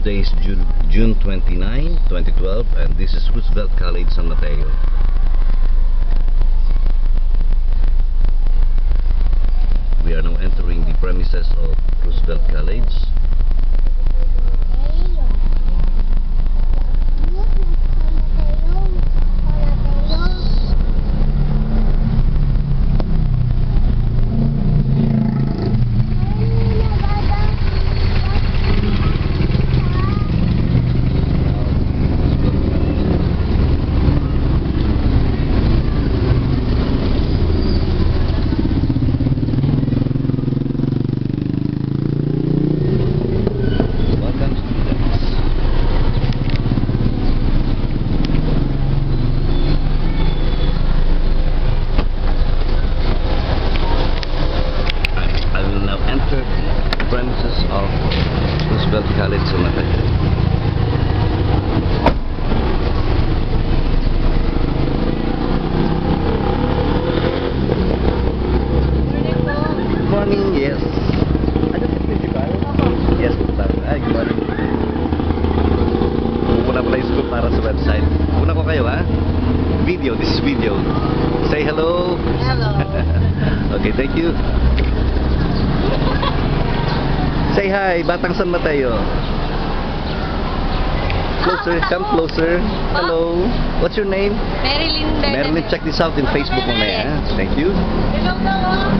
Today is June 29, 2012, and this is Roosevelt College, San Mateo. We are now entering the premises of Roosevelt College. Premises of Roosevelt College, San Mateo. Good morning, yes. Ano si principal? Yes, good morning. Ay, good morning. Pupunta pala yung school para sa website. Una ko kayo, ha? Video, this is video. Say hello. Hello. Okay, thank you. Say hi, Batang San Mateo. Closer, come closer. Hello. What's your name? Marilyn Bennett. Marilyn, check this out in Facebook mamaya. Thank you. Hello daw.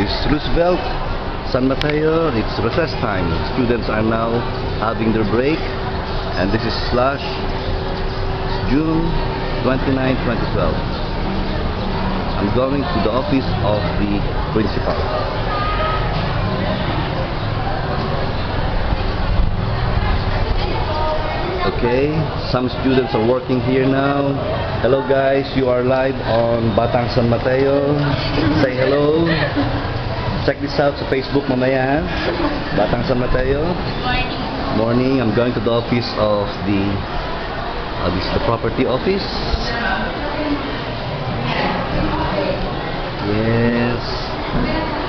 This is Roosevelt, San Mateo. It's recess time. Students are now having their break, and this is June 29, 2012. I'm going to the office of the principal. Okay, some students are working here now. Hello guys, you are live on Batang San Mateo. Say hello. Check this out sa Facebook mamaya, Batang San Mateo. Morning. I'm going to the office of the this is the property office. Yes,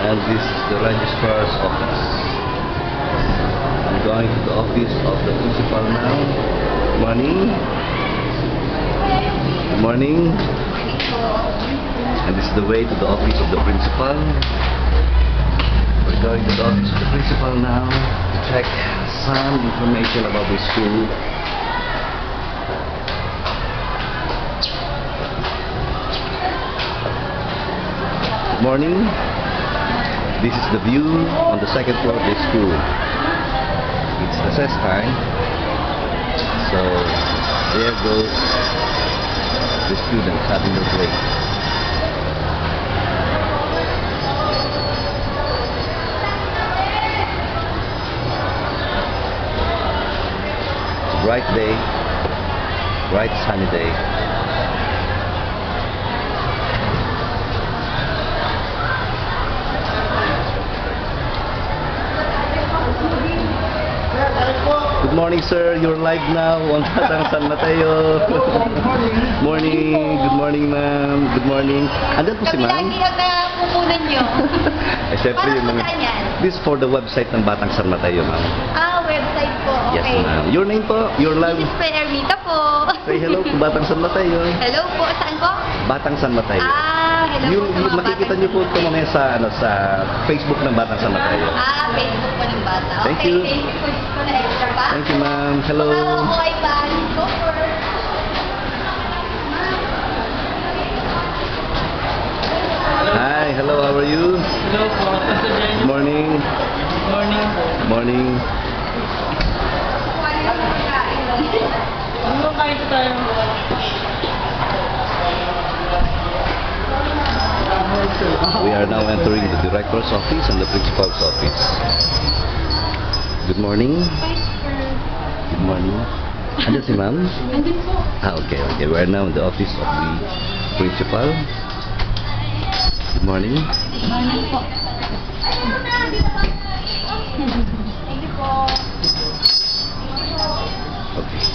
and this is the registrar's office. I'm going to the office of the principal now. Morning. Good morning. And this is the way to the office of the principal. We're going to the office of the principal now to check some information about the school. Good morning. This is the view on the second floor of the school. It's recess time. So there goes the students having their break. Bright day, bright sunny day. Good morning, sir. You're live now on Batang San Mateo. Morning. Good morning, ma'am. Good morning. Andyan po si ma'am. Lagi ang pupunan nyo. Ay, syempre Para yung po mga... saan yan? This is for the website ng Batang San Mateo, ma'am. Website po. Okay. Yes, ma'am. Your name po? Your live... This is Pe Ermita po. Say hello to Batang San Mateo. Hello po. Saan po? Batang San Mateo. Hello Yung, po sa mga makikita bata. niyo po ito mamaya sa, sa Facebook ng Batang San Mateo. Facebook po ng bata. Thank Okay, you. thank you for the extra pa. Thank you, ma'am. Hello. Hello po ay Bali. Go for it. Hi, hello, how are you? Hello po, Pastor Jenny. Good morning. Morning po. Morning. Ano kain po tayo? We are now entering the director's office and the principal's office. Good morning. Good morning. Andyan si ma'am? Andun po. Okay. We are now in the office of the principal. Good morning. Morning po. Thank you po. Okay.